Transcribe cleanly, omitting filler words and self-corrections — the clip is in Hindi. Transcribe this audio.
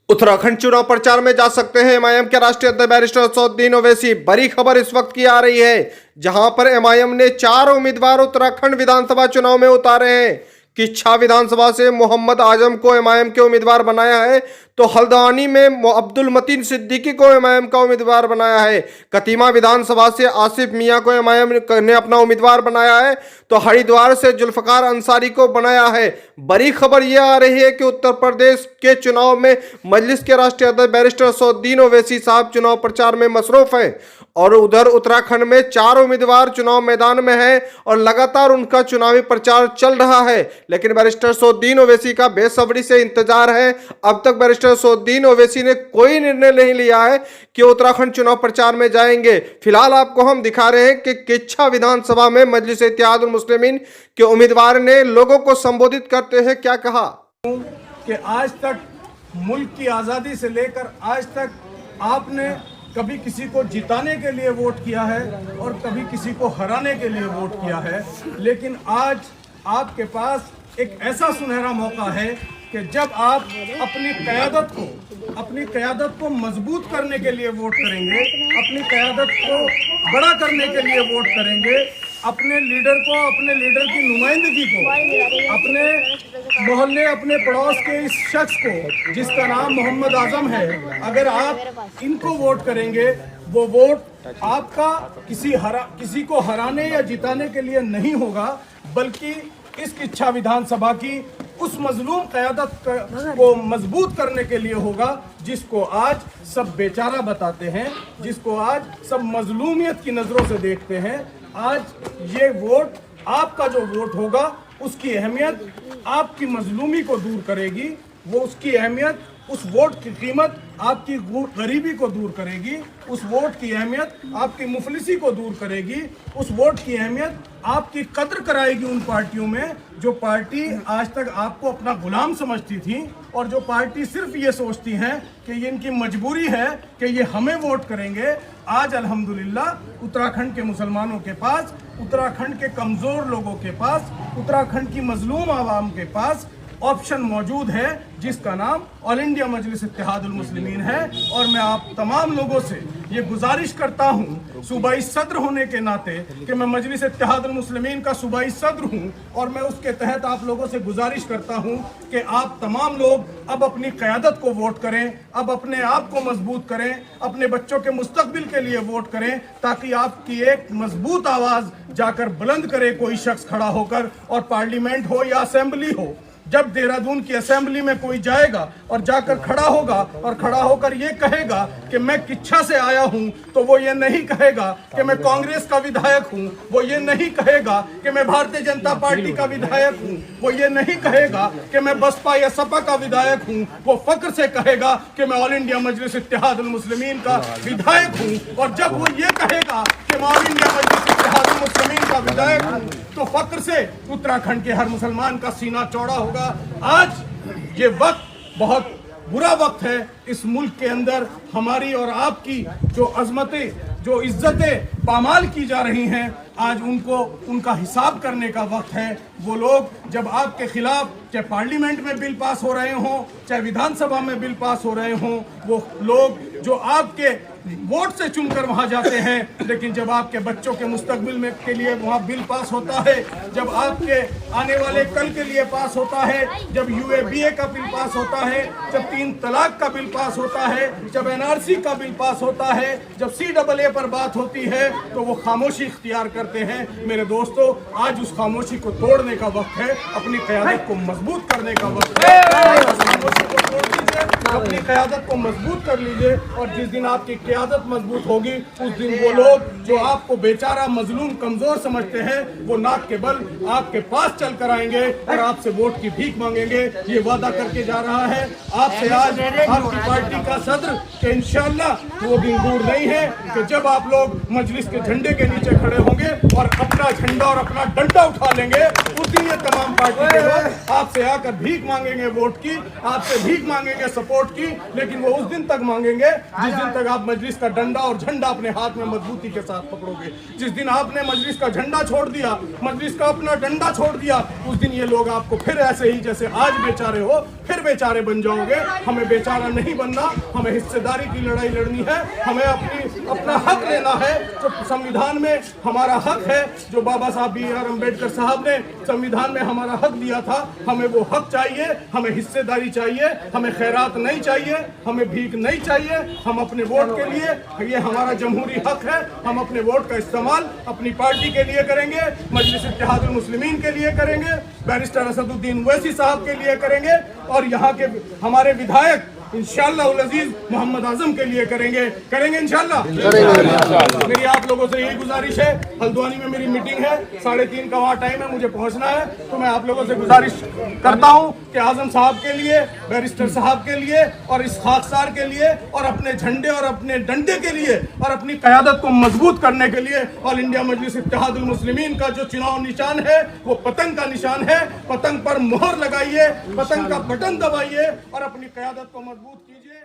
उत्तराखंड चुनाव प्रचार में जा सकते हैं एमआईएम के राष्ट्रीय अध्यक्ष बैरिस्टर असदुद्दीन ओवैसी। बड़ी खबर इस वक्त की आ रही है जहां पर एमआईएम ने 4 उम्मीदवार उत्तराखंड विधानसभा चुनाव में उतारे हैं। किच्छा विधानसभा से मोहम्मद आजम को एमआईएम के उम्मीदवार बनाया है, तो हल्द्वानी में अब्दुल मतीन सिद्दीकी को एमआईएम का उम्मीदवार बनाया है। कतीमा विधानसभा से आसिफ मियां को एमआईएम ने अपना उम्मीदवार बनाया है, तो हरिद्वार से जुल्फकार अंसारी को बनाया है। बड़ी खबर यह आ रही है कि उत्तर प्रदेश के चुनाव में मजलिस के राष्ट्रीय अध्यक्ष बैरिस्टर असदुद्दीन ओवैसी साहब चुनाव प्रचार में मसरूफ हैं और उधर उत्तराखंड में 4 उम्मीदवार चुनाव मैदान में हैं और लगातार उनका चुनावी प्रचार चल रहा है। लेकिन बैरिस्टर असदुद्दीन ओवैसी का बेसब्री से इंतजार है। अब तक बैरिस्टर असदुद्दीन ओवैसी ने कोई निर्णय नहीं लिया है कि उत्तराखंड चुनाव प्रचार में जाएंगे। फिलहाल आपको हम दिखा रहे हैं कि किच्छा विधानसभा में मजलिस इत्तेहादुल मुस्लिमीन के उम्मीदवार ने लोगों को संबोधित करते हुए क्या कहा कि आज तक मुल्क की आज़ादी से लेकर आज तक आपने कभी किसी को जिताने के लिए वोट किया है और कभी किसी को हराने के लिए वोट किया है, लेकिन आज आपके पास एक ऐसा सुनहरा मौका है कि जब आप अपनी क़यादत को मजबूत करने के लिए वोट करेंगे, अपनी क़यादत को बड़ा करने के लिए वोट करेंगे, अपने लीडर की नुमाइंदगी को, अपने मोहल्ले, अपने पड़ोस के इस शख्स को जिसका नाम मोहम्मद आजम है, अगर आप इनको वोट करेंगे, वो वोट आपका किसी को हराने या जिताने के लिए नहीं होगा, बल्कि इस किच्छा विधानसभा की उस मजलूम क़यादत को मजबूत करने के लिए होगा जिसको आज सब बेचारा बताते हैं, जिसको आज सब मजलूमियत की नज़रों से देखते हैं। आज ये वोट, आपका जो वोट होगा, उसकी अहमियत आपकी मजलूमी को दूर करेगी। वो उसकी अहमियत, उस वोट की कीमत आपकी गरीबी को दूर करेगी। उस वोट की अहमियत आपकी मुफलिसी को दूर करेगी। उस वोट की अहमियत आपकी कद्र कराएगी उन पार्टियों में जो पार्टी आज तक आपको अपना गुलाम समझती थी और जो पार्टी सिर्फ ये सोचती हैं कि ये इनकी मजबूरी है कि ये हमें वोट करेंगे। आज अल्हम्दुलिल्लाह उत्तराखंड के मुसलमानों के पास, उत्तराखंड के कमज़ोर लोगों के पास, उत्तराखंड की मजलूम आवाम के पास ऑप्शन मौजूद है जिसका नाम ऑल इंडिया मजलिस इत्तेहादुल मुस्लिमीन है। और मैं आप तमाम लोगों से ये गुजारिश करता हूँ सूबाई सदर होने के नाते कि मैं मजलिस इत्तेहादुल मुस्लिमीन का सूबाई सदर हूँ और मैं उसके तहत आप लोगों से गुजारिश करता हूँ कि आप तमाम लोग अब अपनी क़यादत को वोट करें, अब अपने आप को मजबूत करें, अपने बच्चों के मुस्तकबिल के लिए वोट करें, ताकि आपकी एक मजबूत आवाज़ जाकर बुलंद करे कोई शख्स खड़ा होकर, और पार्लियामेंट हो या असेंबली हो। जब देहरादून की असेंबली में कोई जाएगा और जाकर खड़ा होगा और खड़ा होकर ये कहेगा कि मैं किच्छा से आया हूं, तो वो ये नहीं कहेगा कि मैं कांग्रेस का विधायक हूं, वो ये नहीं कहेगा कि मैं भारतीय जनता पार्टी का विधायक हूं, वो ये नहीं कहेगा कि मैं बसपा या सपा का विधायक हूं। वो फक्र से कहेगा कि मैं ऑल इंडिया मजलिस इत्तेहादुल मुस्लिमीन का विधायक हूं। और जब वो ये कहेगा कि मैं ऑल इंडिया मजलिस इत्तेहादुल मुस्लिमीन का विधायक हूं, तो फक्र से उत्तराखंड के हर मुसलमान का सीना चौड़ा होगा। आज ये वक्त बहुत बुरा वक्त है इस मुल्क के अंदर। हमारी और आपकी जो अजमतें, जो इज्जतें पामाल की जा रही हैं, आज उनका हिसाब करने का वक्त है। वो लोग जब आपके खिलाफ, चाहे पार्लियामेंट में बिल पास हो रहे हों, चाहे विधानसभा में बिल पास हो रहे हों, वो लोग जो आपके वोट से चुनकर वहां जाते हैं, लेकिन जब आपके बच्चों के मुस्तकबिल में के लिए वहां बिल पास होता है, जब आपके आने वाले कल के लिए पास होता है, जब यूएबीए का बिल पास होता है, जब 3 तलाक का बिल पास होता है, जब एनआरसी का बिल पास होता है, जब CAA पर बात होती है, तो वो खामोशी इख्तियार करते हैं। मेरे दोस्तों, आज उस खामोशी को तोड़ने का वक्त है, अपनी क़यादत को मजबूत करने का वक्त है। खामोशी को तोड़ दीजिए, अपनी क़यादत को मजबूत कर लीजिए, और जिस दिन आपकी क़यादत मजबूत होगी, उस दिन वो लोग जो आपको बेचारा, मजलूम, कमजोर समझते हैं, वो नाक के बल आपके पास चल कर आएंगे और आपसे वोट की भीख मांगेंगे। ये वादा करके जा रहा है आपसे आज आपकी पार्टी का सदर कि इंशाअल्लाह वो दिन दूर नहीं है कि जब आप लोग मजलिस के झंडे के नीचे खड़े होंगे और अपना झंडा और अपना डंडा उठा लेंगे। उस दिन ये तमाम पार्टी के लोग आपसे आकर भीख मांगेंगे वोट की, आपसे भीख मांगेंगे सपोर्ट की, लेकिन वो उस दिन तक मांगेंगे जिस दिन तक आप मजलिस का डंडा और झंडा अपने हाथ में मजबूती के साथ पकड़ोगे। जिस दिन आपने मजलिस का झंडा छोड़ दिया, मजलिस का अपना डंडा छोड़ दिया, उस दिन ये लोग आपको फिर ऐसे ही जैसे आज बेचारे हो, फिर बेचारे बन जाओगे। हमें बेचारा नहीं बनना, हमें हिस्सेदारी की लड़ाई लड़नी है। हमें अपना हक लेना है जो संविधान में हमारा हक है, जो बाबा साहब B.आर. अम्बेडकर साहब ने संविधान में हमारा हक दिया था। हमें वो हक चाहिए, हमें हिस्सेदारी चाहिए, हमें खैरात नहीं चाहिए, हमें भीख नहीं चाहिए। हम अपने वोट के लिए, ये हमारा जमहूरी हक है, हम अपने वोट का इस्तेमाल अपनी पार्टी के लिए करेंगे, मजलिस इत्तेहादुल मुस्लिमीन के लिए करेंगे, बैरिस्टर असदुद्दीन ओवैसी साहब के लिए करेंगे और यहाँ के हमारे विधायक इंशाअल्लाह उल अजीज मोहम्मद आजम के लिए करेंगे इंशाअल्लाह। मेरी आप लोगों से यही गुजारिश है। हल्द्वानी में मेरी मीटिंग है, 3:30 का वहाँ टाइम है, मुझे पहुँचना है। तो मैं आप लोगों से गुजारिश करता हूँ कि आजम साहब के लिए, बैरिस्टर साहब के लिए और इस खाकसार के लिए और अपने झंडे और अपने डंडे के लिए और अपनी क़यादत को मजबूत करने के लिए ऑल इंडिया मजलिस इत्तेहादुल मुस्लिमीन का जो चुनाव निशान है वो पतंग का निशान है। पतंग पर मोहर लगाइए, पतंग का बटन दबाइए और अपनी क़यादत को मजबूत कीजिए।